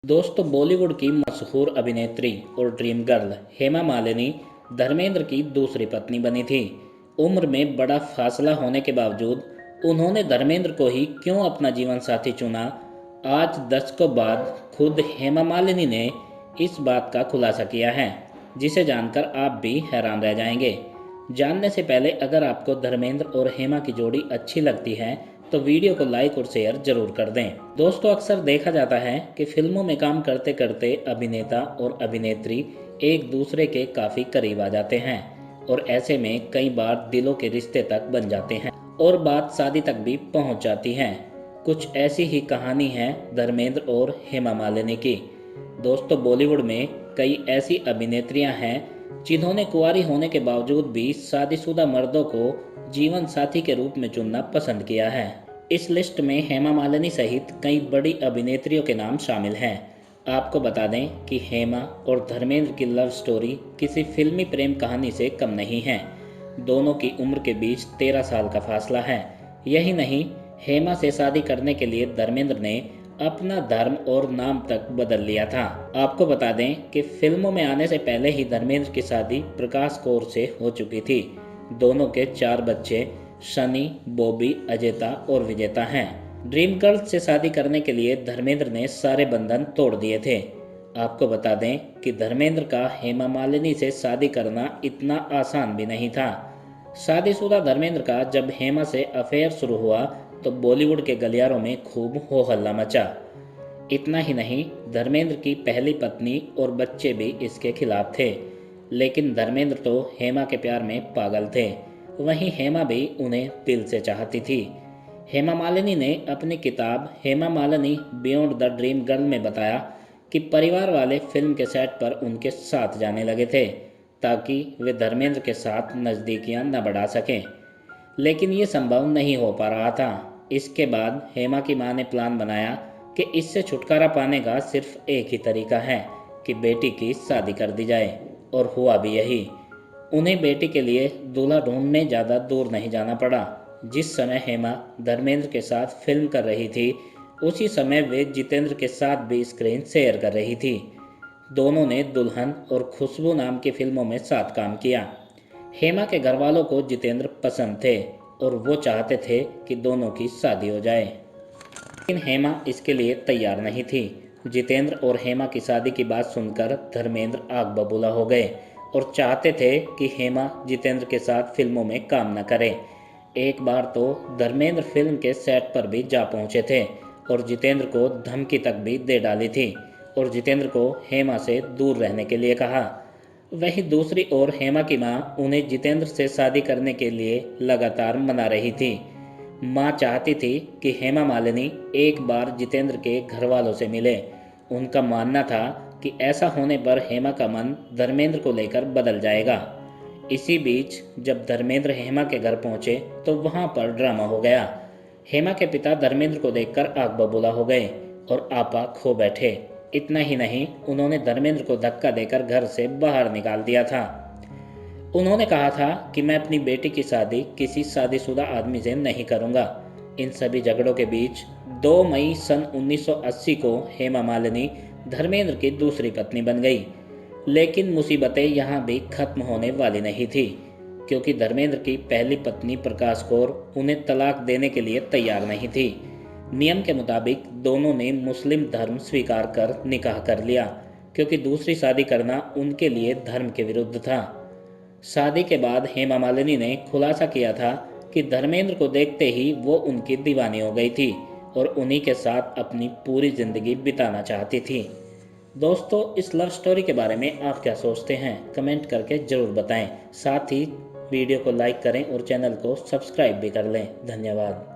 दोस्तों, बॉलीवुड की मशहूर अभिनेत्री और ड्रीम गर्ल हेमा मालिनी धर्मेंद्र की दूसरी पत्नी बनी थी। उम्र में बड़ा फासला होने के बावजूद उन्होंने धर्मेंद्र को ही क्यों अपना जीवन साथी चुना, आज दशकों बाद खुद हेमा मालिनी ने इस बात का खुलासा किया है, जिसे जानकर आप भी हैरान रह जाएंगे। जानने से पहले अगर आपको धर्मेंद्र और हेमा की जोड़ी अच्छी लगती है तो वीडियो को लाइक और शेयर जरूर कर दें। दोस्तों, अक्सर देखा जाता है कि फिल्मों में काम करते करते अभिनेता और अभिनेत्री एक दूसरे के काफ़ी करीब आ जाते हैं और ऐसे में कई बार दिलों के रिश्ते तक बन जाते हैं और बात शादी तक भी पहुंच जाती है। कुछ ऐसी ही कहानी है धर्मेंद्र और हेमा मालिनी की। दोस्तों, बॉलीवुड में कई ऐसी अभिनेत्रियां हैं जिन्होंने कुंवारी होने के बावजूद भी शादीशुदा मर्दों को जीवन साथी के रूप में चुनना पसंद किया है। इस लिस्ट में हेमा मालिनी सहित कई बड़ी अभिनेत्रियों के नाम शामिल हैं। आपको बता दें कि हेमा और धर्मेंद्र की लव स्टोरी किसी फिल्मी प्रेम कहानी से कम नहीं है। दोनों की उम्र के बीच 13 साल का फासला है। यही नहीं, हेमा से शादी करने के लिए धर्मेंद्र ने अपना धर्म और नाम तक बदल लिया था। आपको बता दें कि फिल्मों में आने से पहले ही धर्मेंद्र की शादी प्रकाश कौर से हो चुकी थी। दोनों के 4 बच्चे सनी, बॉबी, अजेता और विजेता हैं। ड्रीम गर्ल से शादी करने के लिए धर्मेंद्र ने सारे बंधन तोड़ दिए थे। आपको बता दें कि धर्मेंद्र का हेमा मालिनी से शादी करना इतना आसान भी नहीं था। शादीशुदा धर्मेंद्र का जब हेमा से अफेयर शुरू हुआ तो बॉलीवुड के गलियारों में खूब हो हल्ला मचा। इतना ही नहीं, धर्मेंद्र की पहली पत्नी और बच्चे भी इसके खिलाफ थे, लेकिन धर्मेंद्र तो हेमा के प्यार में पागल थे। वहीं हेमा भी उन्हें दिल से चाहती थी। हेमा मालिनी ने अपनी किताब Hema Malini beyond the dream girl में बताया कि परिवार वाले फिल्म के सेट पर उनके साथ जाने लगे थे ताकि वे धर्मेंद्र के साथ नज़दीकियां न बढ़ा सकें, लेकिन ये संभव नहीं हो पा रहा था। इसके बाद हेमा की मां ने प्लान बनाया कि इससे छुटकारा पाने का सिर्फ एक ही तरीका है कि बेटी की शादी कर दी जाए, और हुआ भी यही। उन्हें बेटी के लिए दूल्हा ढूंढने ज़्यादा दूर नहीं जाना पड़ा। जिस समय हेमा धर्मेंद्र के साथ फिल्म कर रही थी, उसी समय वे जितेंद्र के साथ भी स्क्रीन शेयर कर रही थी। दोनों ने दुल्हन और खुशबू नाम की फिल्मों में साथ काम किया। हेमा के घर वालों को जितेंद्र पसंद थे और वो चाहते थे कि दोनों की शादी हो जाए, लेकिन हेमा इसके लिए तैयार नहीं थी। जितेंद्र और हेमा की शादी की बात सुनकर धर्मेंद्र आग बबूला हो गए और चाहते थे कि हेमा जितेंद्र के साथ फिल्मों में काम न करे। एक बार तो धर्मेंद्र फिल्म के सेट पर भी जा पहुंचे थे और जितेंद्र को धमकी तक भी दे डाली थी और जितेंद्र को हेमा से दूर रहने के लिए कहा। वहीं दूसरी ओर हेमा की मां उन्हें जितेंद्र से शादी करने के लिए लगातार मना रही थी। मां चाहती थी कि हेमा मालिनी एक बार जितेंद्र के घर वालों से मिले। उनका मानना था कि ऐसा होने पर हेमा का मन धर्मेंद्र को लेकर बदल जाएगा। इसी बीच जब धर्मेंद्र हेमा के घर पहुंचे तो वहां पर ड्रामा हो गया। हेमा के पिता धर्मेंद्र को देखकर आग बबूला हो गए और आपा खो बैठे। इतना ही नहीं, उन्होंने धर्मेंद्र को धक्का देकर घर से बाहर निकाल दिया था। उन्होंने कहा था कि मैं अपनी बेटी की शादी किसी शादीशुदा आदमी से नहीं करूंगा। इन सभी झगड़ों के बीच 2 मई सन 1980 को हेमा मालिनी धर्मेंद्र की दूसरी पत्नी बन गई। लेकिन मुसीबतें यहाँ भी खत्म होने वाली नहीं थी, क्योंकि धर्मेंद्र की पहली पत्नी प्रकाश कौर उन्हें तलाक देने के लिए तैयार नहीं थी। नियम के मुताबिक दोनों ने मुस्लिम धर्म स्वीकार कर निकाह कर लिया, क्योंकि दूसरी शादी करना उनके लिए धर्म के विरुद्ध था। शादी के बाद हेमा मालिनी ने खुलासा किया था कि धर्मेंद्र को देखते ही वो उनकी दीवानी हो गई थी और उन्हीं के साथ अपनी पूरी जिंदगी बिताना चाहती थी। दोस्तों, इस लव स्टोरी के बारे में आप क्या सोचते हैं, कमेंट करके ज़रूर बताएं। साथ ही वीडियो को लाइक करें और चैनल को सब्सक्राइब भी कर लें। धन्यवाद।